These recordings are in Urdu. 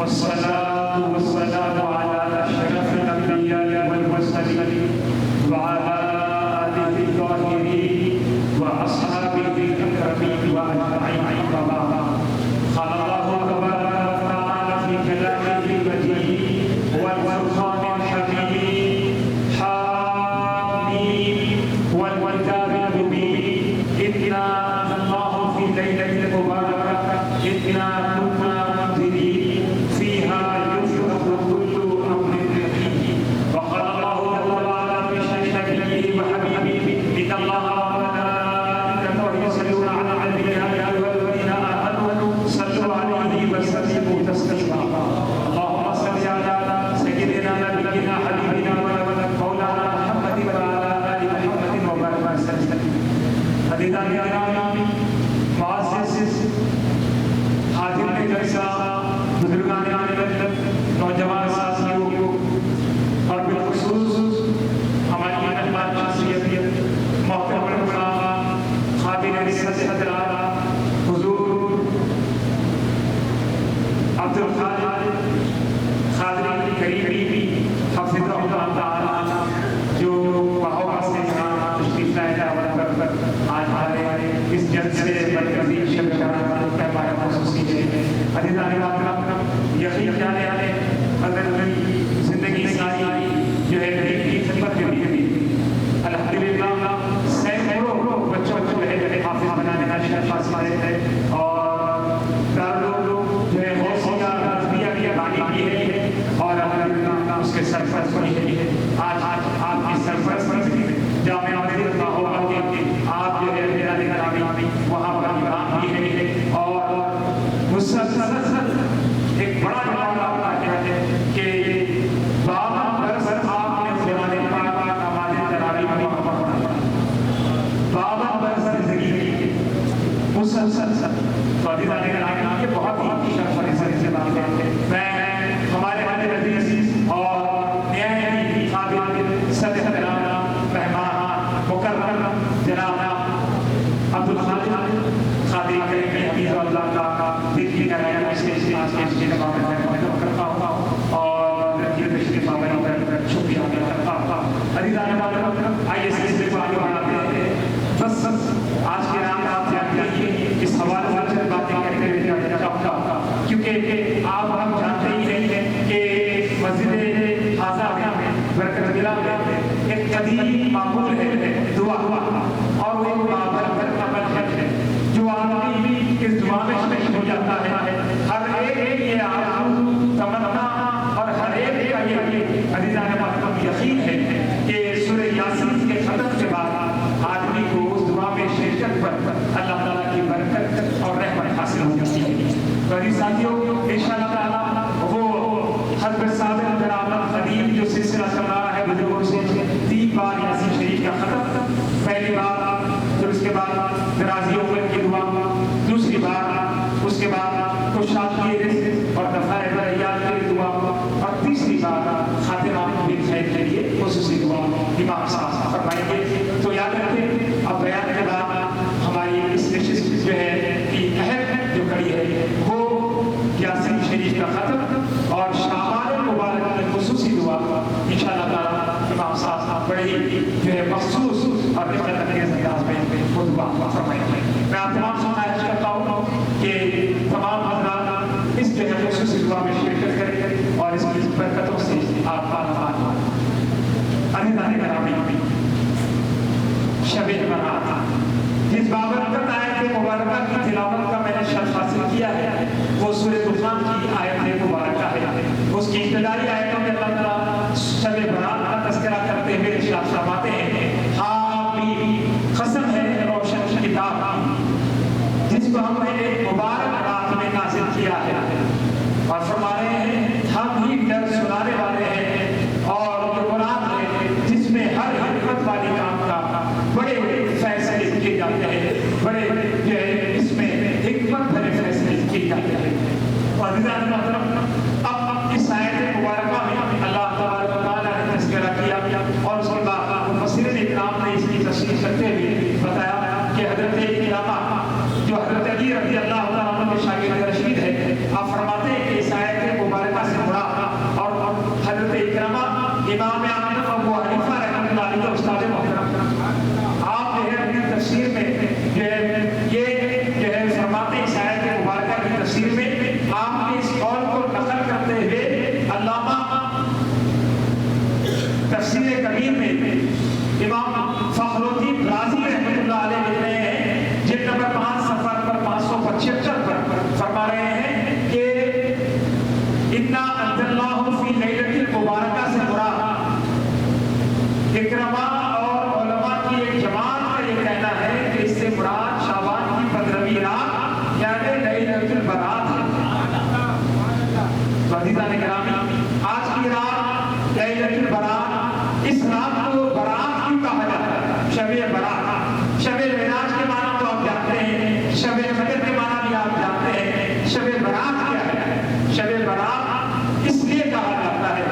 والصلاة والسلام على أشرف الأنبياء والمرسلين وعلى آله الطاهرين وأصحابه الأكرمين وأجمعين وبعد. قال الله تبارك وتعالى في كلامه المجيد والفرقان الحميد حاميم والكتاب المبين إنا أنزلناه في ليلة مباركة إنا كنا منذرين فيها يفرق كل أمر حكيم. وقال الله تعالى في شأن نبيه وحبيبه إن الله وملائكته يصلون على النبي يا أيها الذين آمنوا صلوا عليه وسلموا تسليما. اللهم صل على سيدنا نبينا حبيبنا مولانا محمد وعلى آل محمد وبارك وسلم. عزیزان گرامی، معزز حاضرین جلسہ، بزرگان علم، نوجوان ساتھیوں اور بالخصوص ہماری مہمان شخصیت محترم علماء، قابل رسالت حضرات، حضور عبدالخالق قادری کریمی حفظہ اللہ تعالی، جو بہت سے تشریف لائے دعوت پر آج ہمارے اس جلسے مرکزی شب شرارت کا ہمارا خصوصی ہے. عزیزان محترم، یقین جانے والے حضرت کی زندگی ساری جو ہے نبی کی خدمت میں بھی الحمدللہ سینکڑوں بچوں کو جو ہے حافظ بنانے کا شرف حاصل ہے اور دارالعلوم جو ہے غوثیہ رضویہ کی بانی کی ہے اور الحمدللہ اس کے سرپرست بنی ہے. آج آپ کی سرپرست جامعہ مسجد ماحول کے آپ جو ہے میرا نگرانی وہاں پر امام بھی ہے اور مسلسل ایک بڑا معاملہ ہوتا ہے کہ 52 برس آپ نے قرآن پاک نماز تراویح میں پڑھا، 52 برس زندگی کی مسلسل. تو عزیزان نگرانی یہ بہت ہی شرف سے بات ہے. میں ہمارے عزیز اور نہایت قابل صدر مہمان مکرم جناب عبدالخالق قادری کریمی حفظہ اللہ تعالیٰ دل کی گہرائیوں سے آج کے اس جلسے میں محترم کرتا ہوں اور رضی تشریف آوری پر شکریہ ادا کرتا ہوں. عزیزان محترم، آئیے سلسلے کو آگے بڑھاتے ہیں. بس آج کے رات آپ جانتے ہیں اس حوالے سے چند باتیں کہتے ہوئے جانا چاہتا ہوں کیونکہ آپ ہم جانتے ہی ہیں کہ مسجد حاضہ میں برکت اللہ میں ایک قدیم معمول ہے دعا اور وہ بابرکت عمل ہے جو آدمی اس دعا میں شامل ہو جاتا ہے. ہر ایک یہ آرزو تمنا اور ہر ایک کا یہ عزیزان محترم یقین ہے کہ سورہ یاسین کے ختم کے بعد آدمی کو اس دعا میں شرکت پر اللہ تعالیٰ کی برکت اور رحمت حاصل ہو جاتی ہے. تو عزیز ساتھیوں، انشاءاللہ تعالیٰ وہ حضرت صابر درامت قدیم جو سلسلہ چل رہا ہے بزرگوں سے 3 بار یاسین شریف کا ختم، پہلی بار پھر اس کے بعد درازی اوپر کی دعا، دوسری بار اس کے بعد کشاد کی رزق اور دفاع برحیات کی دعا اور تیسری بار خاتمہ بالخیر کے لیے خصوصی دعا امام صاحب فرمائیں گے. تو یاد رکھیں اب بیان کے بعد ہماری اس نشست جو ہے کی اہم جو کڑی ہے وہ یاسین شریف کا ختم اور شعبان مبارک میں خصوصی دعا انشاءاللہ تعالیٰ امام صاحب بڑے ہی جو ہے مخصوص اور رفت انگیز انداز میں وہ دعا فرمائیں گے. میں آپ تمام سے خواہش کرتا ہوں کہ تمام حضرات اس جو ہے خصوصی دعا میں شرکت کریں اور اس کی برکتوں سے آپ پالمان ہوں. عزیزان گرامی، شب برات جس بابرکت آیت مبارکہ کی تلاوت کا میں نے شرف حاصل کیا ہے وہ سورہ طوفان کی آیت مبارکہ ہے. اس کی ابتدائی آیتوں میں اللہ تعالیٰ شب برات کا تذکرہ کرتے ہوئے ارشاد فرماتے ہیں حامیم، قسم ہے روشن کتاب جس کو ہم نے ایک مبارک رات میں نازل کیا ہے اور فرما رہے ہیں ہم ہی ڈر سنانے والے ہیں اور جو قرآن ہے جس میں ہر حکمت والی کام کا بڑے فیصلے کیے جاتے ہیں، بڑے جو ہے اس میں حکمت بھرے فیصلے کیے جاتے ہیں. اور عزیزان محترم، اب اس آیت مبارکہ میں اللہ تبارک و تعالیٰ نے تذکرہ کیا اور اس کے بعد مفسرین اکرام نے اس کی تشریح کرتے ہوئے بتایا کہ حضرت علامہ جو حضرت علی رضی اللہ تعالیٰ عنہ کے شاگرد رشید ہے، آپ فرماتے ہیں کہ اس آیت مبارکہ تفسیر میں آپ کے اس قول کو نقل کرتے ہوئے علامہ تفسیر کبیر میں امام فخر الدین رازی رحمۃ اللہ علیہ لکھ رہے ہیں، جلد نمبر 5 صفحہ نمبر 575 پر فرما رہے ہیں کہ انا انزلناہ فی لیلۃ المبارکہ سے مراد اکرما اور علماء کی ایک جماعت کا یہ کہنا ہے کہ اس سے مراد شعبان کی 15ویں رات یعنی لیلۃ البرات ہے۔ تو عزیزان گرامی، آج کی رات لیلۃ البرات، اس رات کو برات کیوں کہا جاتا ہے؟ شب برات، شب معراج کے معنی تو آپ جانتے ہیں، شب قدر کے معنی بھی آپ جانتے ہیں، شب برات کیا ہے؟ شب برات اس لیے کہا جاتا ہے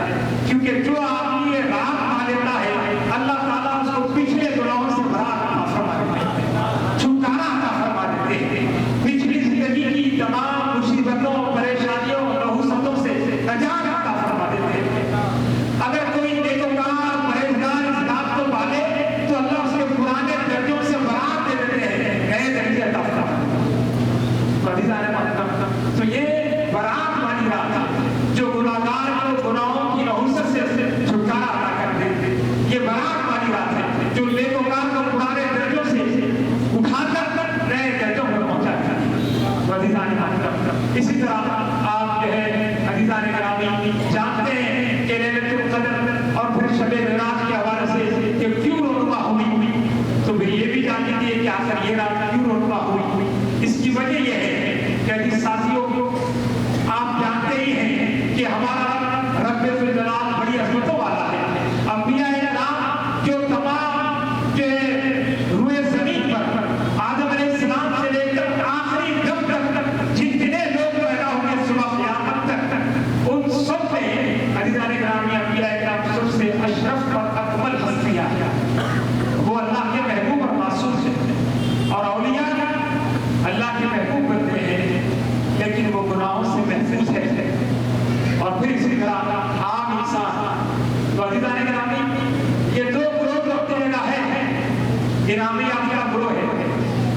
کیونکہ جو آدمی یہ رات پا لیتا ہے اللہ تعالیٰ اس کو پچھلے گناہوں سے برات عطا فرما دیتے ہیں، چھٹکارا عطا فرما دیتے ہیں، پچھلی زندگی کی تمام مصیبتوں، پریشانیوں، نحوستوں سے نجات عطا فرما دیتے ہیں۔ اگر کوئی نیکوکار پرہیزگار اس رات کو پالے تو اللہ اس کے پرانے درجوں سے برات دے دیتے ہیں، نئے درجے عطا فرما دیتے ہیں۔ تو یہ برات والی رات ہے جو گناہگار کو گناہوں کی نحوست سے چھٹکارا عطا کر دے۔ یہ برات والی رات ہے جو نیکوکار کو پرانے درجوں سے اٹھا کر نئے درجوں پر پہنچاتا ہے۔ اسی طرح آپ جو ہے عزیزان گرامی جانتے ہیں کہ لیلۃ القدر اور پھر شب معراج کے حوالے سے کہ کیوں رونما ہوئی، تو پھر یہ بھی جان لیجیے کہ آخر یہ رات کیوں رونما ہوئی۔ اس کی وجہ یہ ہے کہ عزیز ساتھیوں آپ جانتے ہی ہیں کہ ہمارا رب ذوالجلال بڑی عظمتوں والا ہے۔ انبیاء کرام جو تمام جو روئے زمین پر آدم علیہ السلام سے لے کر آخری دم تک جتنے لوگ پیدا ہوں گے صبح قیامت تک، ان سب میں عزیزان گرامی انبیاء کرام سب سے اشرف اور اکمل ہستیاں ہیں، وہ اللہ کے محبوب اور معصوم ہیں۔ اور اولیاء اللہ کے محبوب بنتے ہیں لیکن وہ گناہوں سے محفوظ ہے۔ اور پھر اسی طرح عام انسان، تو عزیزان گرامی یہ دو گروہ جو اپنی جگہ ہے، انعامی یافتہ گروہ ہے،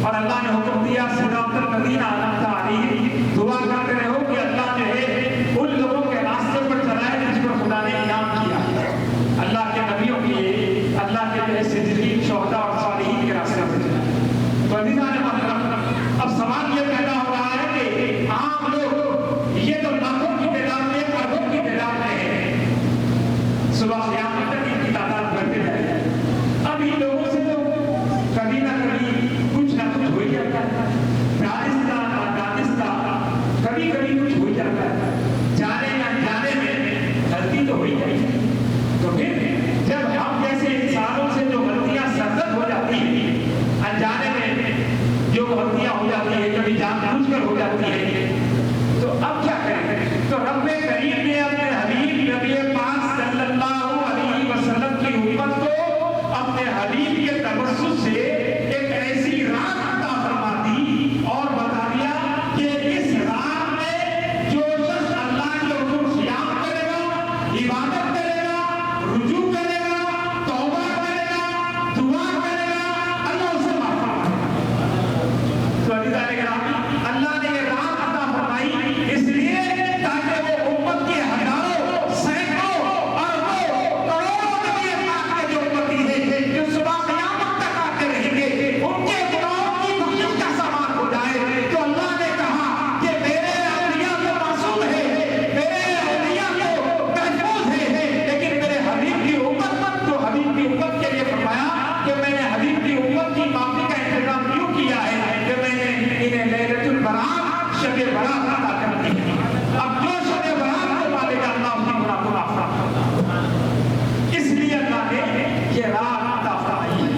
اور اللہ نے حکم دیا صراط الذین انعمت علیہم، دعا کرتے رہو کہ اللہ جو ہے ان لوگوں کے راستے پر چلائے جس پر خدا نے انعام کیا، اللہ کے نبیوں کے، اللہ کے جو ہے صدیقین، شہداء اور صالحین کے راستے پر چلائے۔ تو عزیزان محترم، اب سوال یہ پیدا ہو رہا ہے کہ عام لوگ یہ تو لاکھوں کی تعداد میں، اربوں کی تعداد میں ہے، صبح قیامت تک ان کی تعداد بڑھتے جائے گی۔ اب ان لوگوں سے تو کبھی نہ کبھی کچھ نہ کچھ ہو ہی جاتا ہے، دانستہ نادانستہ کبھی کبھی کچھ ہو جاتا ہے، جانے نہ جانے میں غلطی تو ہو ہی جائے گی۔ تو پھر جب ہم جیسے انسانوں سے جو غلطیاں سرزد ہو جاتی ہیں، انجانے میں جو غلطیاں ہو جاتی ہیں، کبھی جان بوجھ کر ہو جاتی ہے، تو اب کیا کریں؟ تو رب کریم نے اپنے حبیب نبی پاک صلی اللہ علیہ وسلم کی امت کو اپنے حبیب کے تبسط سے ایک ایسی رات عطا فرما دی اور بتا دیا کہ اس رات میں جو شخص اللہ کے حضور قیام کرے گا، عبادت کرے گا، رجوع کرے گا، توبہ کرے گا، دعا کرے گا، اللہ اسے معاف فرمائے گا۔ تو عزیزان گرامی، اللہ نے یہ رات عطا فرمائی اس لیے تاکہ وہ امت کے ہزاروں، سینکڑوں، اربوں، کروڑوں نبی پاک کے جو امتی ہیں جو صبح قیامت تک آتے رہیں گے، ان کے گناہوں کی بخشش کا سامان ہو جائے۔ تو اللہ نے کہا کہ میرے اولیاء تو معصوم ہیں، میرے اولیاء تو محفوظ ہیں، لیکن میرے حبیب کی امت، تو حبیب کی امت کے لیے فرمایا کہ میں نے حبیب کی امت کی معافی کا انتظام کیوں کیا ہے کہ میں نے انہیں لیلۃ البرات، شب برات عطا کر دی ہے۔ اب جو شب برات کو پالے گا اللہ اس کی گناہ کو معاف فرمائے گا۔ اس لیے اللہ نے یہ رات عطا فرمائی،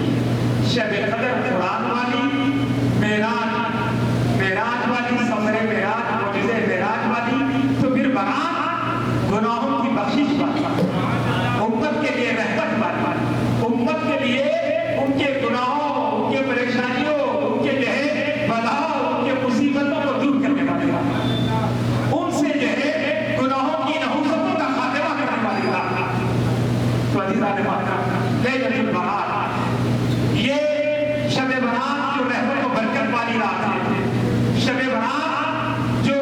شب قدر قرآن والی، معراج والی، سفر معراج، معجزہ معراج والی، تو پھر برات گناہوں کی بخشش والی، امت کے لیے رحمت والی، امت کے لیے ان کے گناہوں، ان کے پریشانیوں، ان کے جو ہے بلاؤ، ان کے مصیبتوں کو دور کرنے والی رات، ان سے جو ہے گناہوں کی نحوستوں کا خاتمہ کرنے والی رات۔ تو عزیزان محترم، لیلۃ البرات، یہ شب برات جو رحمت و برکت والی رات ہے، شب برات جو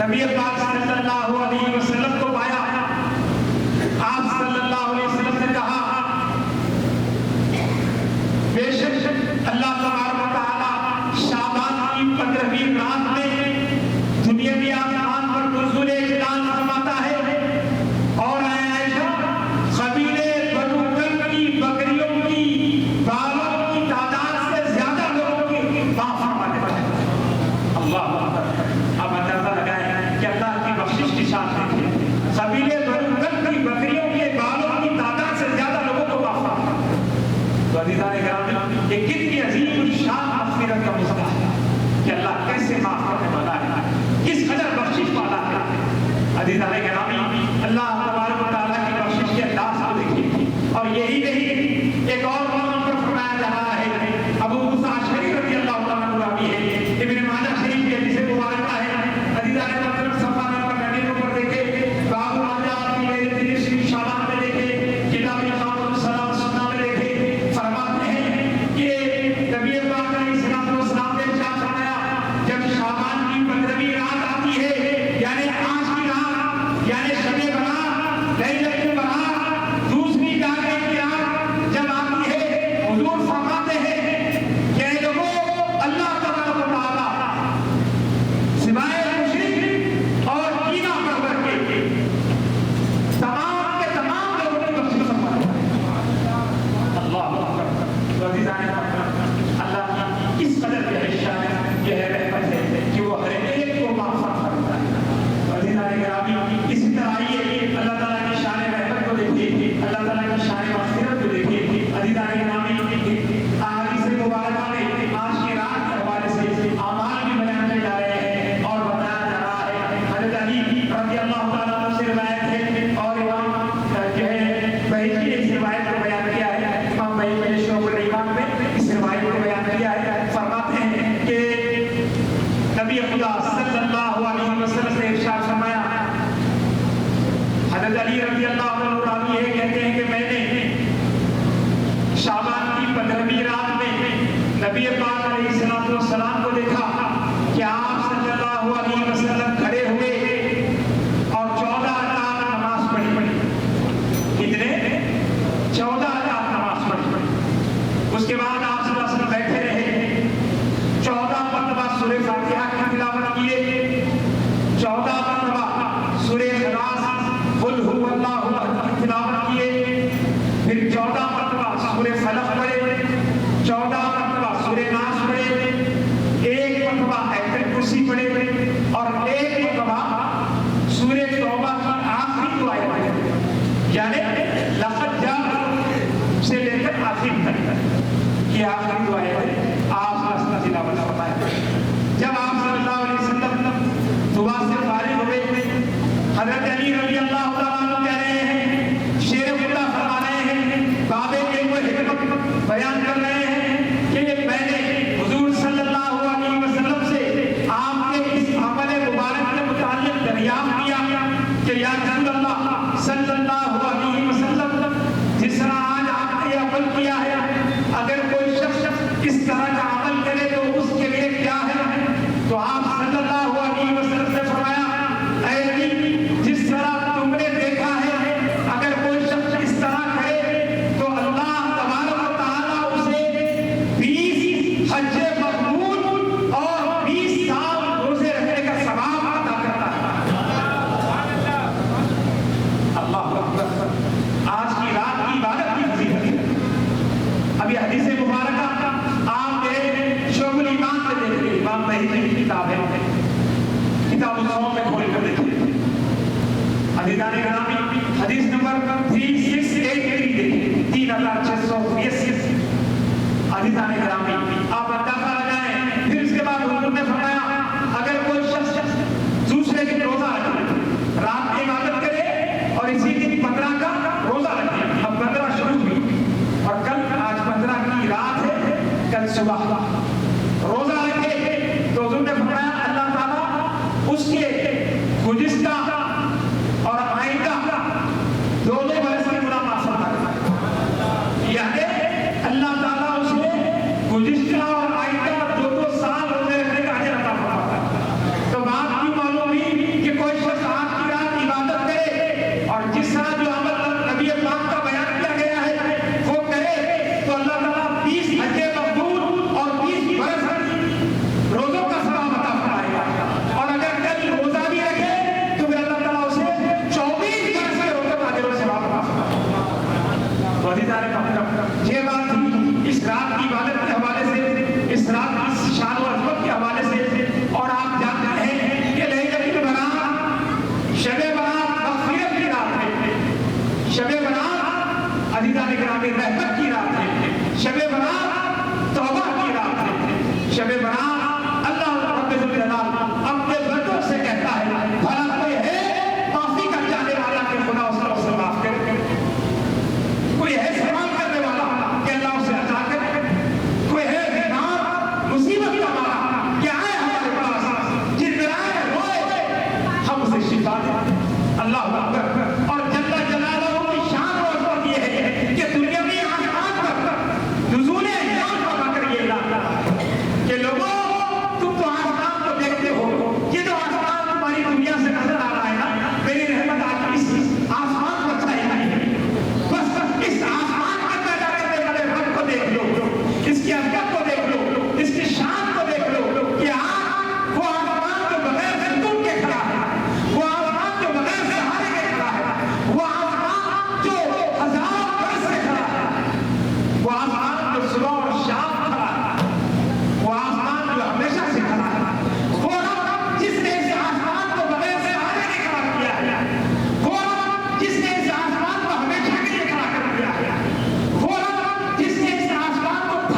نبی پاک صلی اللہ علیہ وسلم کو پایا. آپ صلی اللہ علیہ وسلم نے کہا بے شک اللہ تبارک و تعالی شعبان کی 15ویں رات میں دنیاوی آسمان پر نزول اعلان فرماتا ہے. اور اے عائشہ قبیلے بنو کلب کی بکریوں کی بالوں کی تعداد سے زیادہ لوگوں کی معاف فرمانے والے. اللہ اکبر. اب اندازہ لگائیں کہ اللہ کی بخشش کی شان دیکھیں. قبیلے بنو کلب کی بکریوں کے بالوں کی تعداد سے زیادہ لوگوں کو معاف فرماتا ہے. تو عزیزان کرام یہ کتنی عظیم الشان مغفرت کا مظہر ہے کہ اللہ کیسے معاف کرنے والا ہے, کس قدر بخشش والا ہے. عزیزان کرام اللہ تبارک و تعالیٰ کی بخشش کے انداز کو دیکھیے. اور یہی نہیں ایک اور موضوع پر فرمایا جا رہا ہے. ابو موسیٰ اشعری رضی اللہ عنہ راوی ہے, ابن ماجہ شریف کے حدیث مبارکہ ہے. عزیزان محترم صفحہ نمبر 90 پر دیکھیں, باب ما جاء فی لیلۃ نصف شعبان میں دیکھیں, کتاب اقامۃ الصلاۃ سنہ میں دیکھیں. فرماتے ہیں کہ نبی پاک علیہ الصلوۃ والسلام نے ارشاد فرمایا جب شعبان کی 15ویں رات آتی ہے, یعنی آج کی رات, یعنی شب برات, لیلۃ البراۃ, دوسری جاگنے کی رات جب آتی ہے, حضور فرماتے ہیں کہ اے لوگوں اللہ تبارک و تعالیٰ سوائے مشرک اور کینہ پرور کے تمام کے تمام لوگوں کی بخشش فرماتا ہے. اللہ اکبر. تو عزیزان اللہ کی اس قدر یہ شان ہے, یہ رحمت ہے کہ وہ ہر ایک کو معاف فرماتا ہے. تو عزیزان گرامی اسی طرح آئیے اللہ تعالیٰ کی شان رحمت کو دیکھیے, اللہ تعالیٰ کی شان مغفرت کو دیکھیے. عزیزان گرامی احادیث مبارکہ میں آج کی رات کے حوالے سے اعمال بھی بیان کیے جا رہے ہیں اور بتایا جا رہا ہے. حضرت علی رضی اللہ تعالیٰ عنہ سے روایت ہے اور امام جو ہے بہقی نے اس روایت کو بیان کیا ہے. امام بہقی نے شعب الایمان میں اس روایت کو بیان کیا ہے. فرماتے ہیں کہ نبی خدا صلی اللہ علیہ وسلم نے ارشاد فرمایا, حضرت علی رضی اللہ عنہ راوی ہے, کہتے ہیں کہ میں نے شعبان کی 15ویں رات میں نبی پاک علیہ الصلوۃ والسلام کو دیکھا کہ آپ صلی اللہ علیہ وسلم کھڑے ہوئے اور 14 رکعت نماز پڑھی. کتنے؟ 14 رکعت نماز پڑھی. اس کے بعد آپ صلی اللہ علیہ وسلم بیٹھے رہے, 14 مرتبہ سورہ فاتحہ کی تلاوت کیے, 14 مرتبہ سورہ اخلاص قل هو اللہ احد کی تلاوت کیے, پھر 14 مرتبہ سورہ فلق پڑھے, 14 مرتبہ سورہ ناس پڑھے, 1 مرتبہ آیت الکرسی پڑھے اور 1 مرتبہ سورہ توبہ کی آخری دو آیت پڑھے, یعنی لقد جاء سے لے کر آخر تک کی آخری دو آیت آپ نے تلاوت فرمایا. جب آپ صلی اللہ علیہ وسلم دعا سے فارغ ہوئے, حضرت علی رضی اللہ تعالیٰ عنہ کہہ رہے ہیں, شیر خدا فرما رہے ہیں, بابے کے وہ حکمت بیان کر رہے ہیں کہ میں نے حضور صلی اللہ علیہ وسلم سے آپ کے اس عمل مبارک کے متعلق دریافت کیا کہ یا رسول اللہ صلی اللہ علیہ وسلم جس طرح آج آپ نے عمل کیا ہے, اگر کوئی شخص اس طرح کا عمل کرے تو اس کے لیے کیا ہے. تو آپ صلی اللہ علیہ وسلم نے فرمایا اے علی جس طرح تم نے دیکھا ہے اگر کوئی شخص اس طرح کرے تو اللہ تبارک و تعالیٰ اسے 20 حج مقبول اور 20 سال روزے رکھنے کا ثواب عطا کرتا ہے. اللہ اکبر. آج کی رات کی عبادت کی فضیلت ہے. ابھی حدیث مبارکہ آپ کے شعب الایمان میں دیکھیں, امام بہقی کی کتاب ہے, کتاب الصوم میں کھول کر دیکھیں. عزیزان گرامی حدیث نمبر 3683 دیکھیں, 3683. عزیزان گرامی